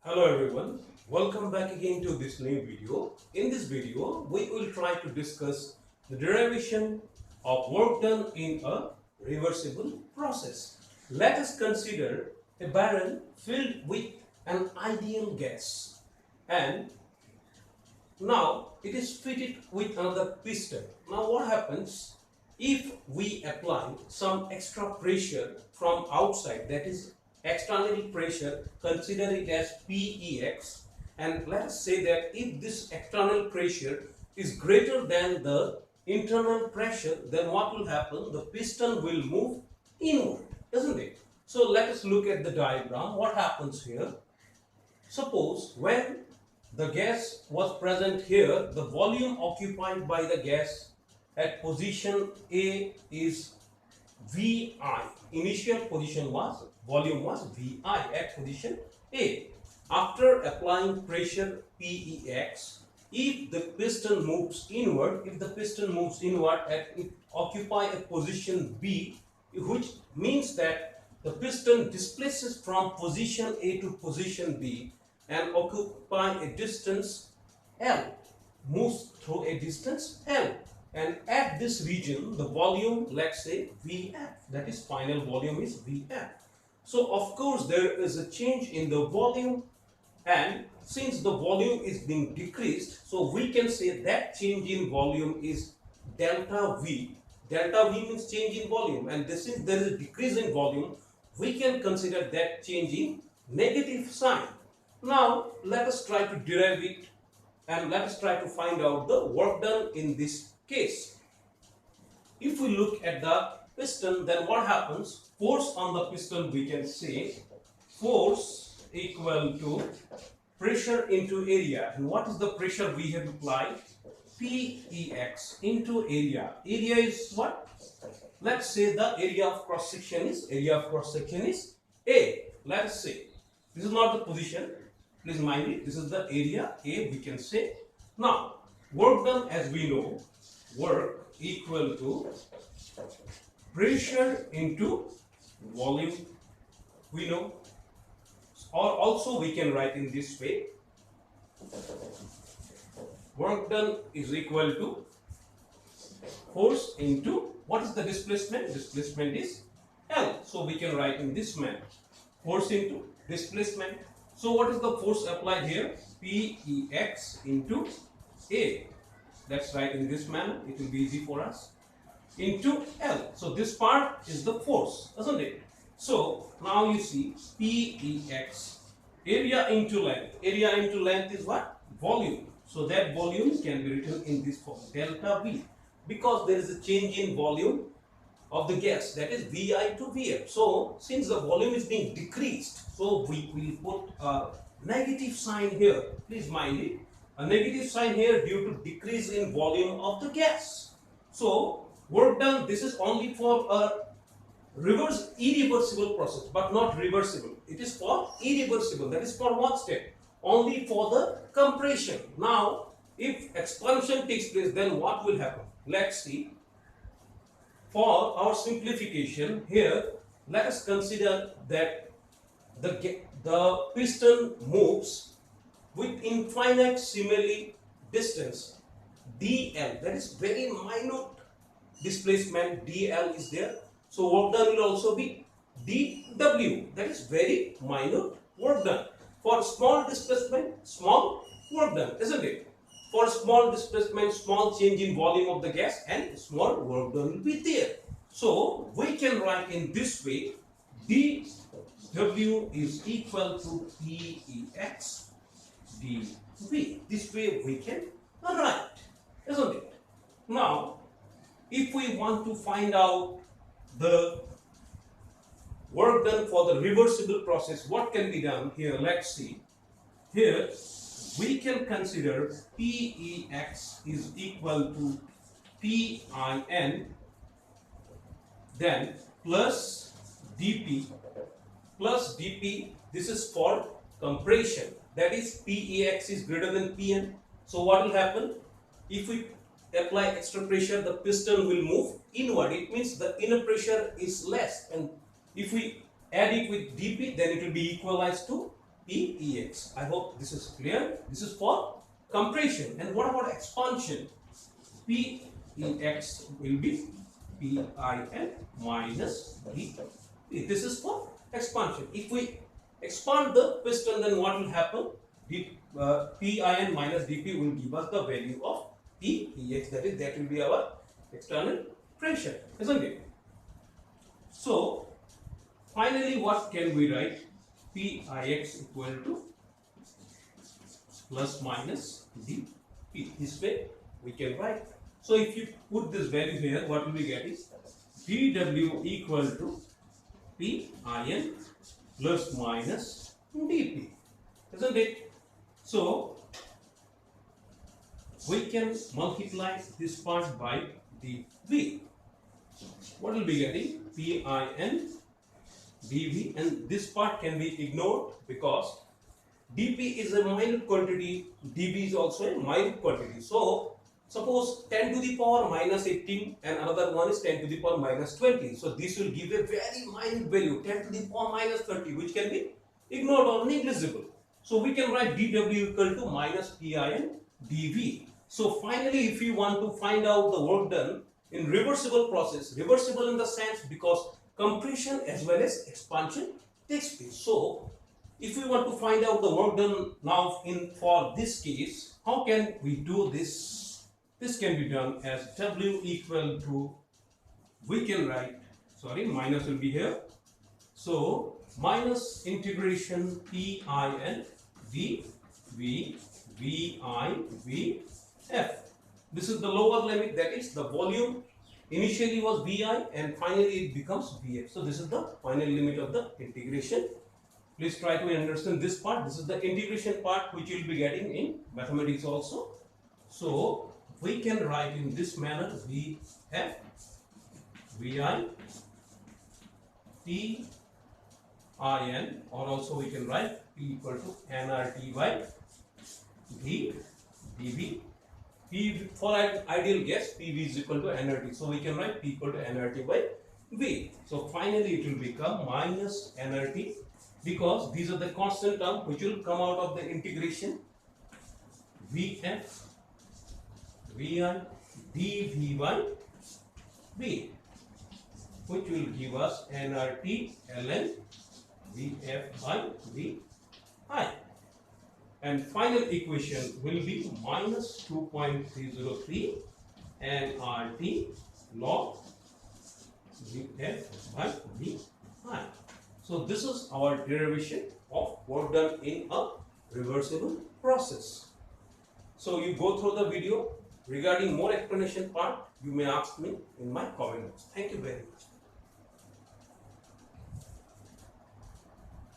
Hello everyone, welcome back again to this new video. In this video, we will try to discuss the derivation of work done in a reversible process. Let us consider a barrel filled with an ideal gas and now it is fitted with another piston. Now what happens if we apply some extra pressure from outside, that is external pressure, consider it as PEX, and let us say that if this external pressure is greater than the internal pressure, then what will happen? The piston will move inward, isn't it? So let us look at the diagram. What happens here? Suppose when the gas was present here, the volume occupied by the gas at position A is VI. Initial position was, volume was VI at position A. After applying pressure PEX, if the piston moves inward, and it occupy a position B, which means that the piston displaces from position A to position B and occupy a distance L, moves through a distance L, and at this region the volume, let's say VF, that is final volume is VF. So of course there is a change in the volume, and since the volume is being decreased, so we can say that change in volume is delta V. Delta V means change in volume, and since there is a decrease in volume, we can consider that change in negative sign. Now let us try to derive it and let us try to find out the work done in this case. If we look at the piston, then what happens? Force on the piston, we can say force equal to pressure into area. And what is the pressure we have applied? PEX into area. Area is what? Let's say the area of cross section is A. Let's say this is not the position. Please mind it. This is the area A, we can say. Now work done, as we know, work equal to pressure into volume, we know, or also we can write in this way, work done is equal to force into, what is the displacement? Displacement is L, so we can write in this manner, force into displacement. So what is the force applied here? PEX into A. Let's write in this manner, it will be easy for us, into L. So this part is the force, isn't it? So now you see PEX, area into length. Area into length is what? Volume. So that volume can be written in this form, delta V, because there is a change in volume of the gas, that is VI to VF. So since the volume is being decreased, so we will put a negative sign here. Please mind it, a negative sign here due to decrease in volume of the gas. So work done, this is only for a irreversible process, but not reversible. It is for irreversible, that is for one step, only for the compression. Now if expansion takes place, then what will happen? Let's see. For our simplification here, let us consider that the piston moves with infinitesimally distance dl, that is very minute displacement dl is there. So work done will also be dw, that is very minute work done. For small displacement, small work done, isn't it? For small displacement, small change in volume of the gas, and small work done will be there. So we can write in this way, dw is equal to PEX dV. This way we can write, isn't it? Now if we want to find out the work done for the reversible process, what can be done here? Let's see. Here we can consider PEX is equal to PIN, then plus dP, this is for compression, that is PEX is greater than PN. So what will happen? If we apply extra pressure, the piston will move inward. It means the inner pressure is less, and if we add it with dP, then it will be equalized to PEX. I hope this is clear. This is for compression. And what about expansion? PEX will be PIN minus DP. This is for expansion. If we expand the piston, then what will happen? PIN minus DP will give us the value of PEX. That will be our external pressure, isn't it? So finally, what can we write? PIX equal to plus minus DP. This way we can write. So if you put this value here, what will we get is dW equal to PIN plus minus DP, isn't it? So we can multiply this part by dV. What will be getting? PIN dV, and this part can be ignored because dP is a minute quantity, dV is also a minute quantity. So suppose 10 to the power minus 18 and another one is 10 to the power minus 20. So this will give a very minute value, 10 to the power minus 30, which can be ignored or negligible. So we can write dW equal to minus PIN dV. So finally, if you want to find out the work done in reversible process, reversible in the sense because compression as well as expansion takes place. So if we want to find out the work done now for this case, how can we do this? This can be done as W equal to, we can write, minus will be here. So minus integration PIN dV VI VF. This is the lower limit, that is the volume initially was VI and finally it becomes VF. So this is the final limit of the integration. Please try to understand this part. This is the integration part which you will be getting in mathematics also. So we can write in this manner VF VI TIN, or also we can write P equal to nRT by V dV. P for an ideal gas, PV is equal to nRT. So we can write P equal to nRT by V. So finally it will become minus nRT, because these are the constant term which will come out of the integration. VF VI dV by V, which will give us nRT ln VF by VI. And final equation will be minus 2.303 nRT log VF by VI. So this is our derivation of work done in a reversible process. So you go through the video. Regarding more explanation part, you may ask me in my comment box. Thank you very much.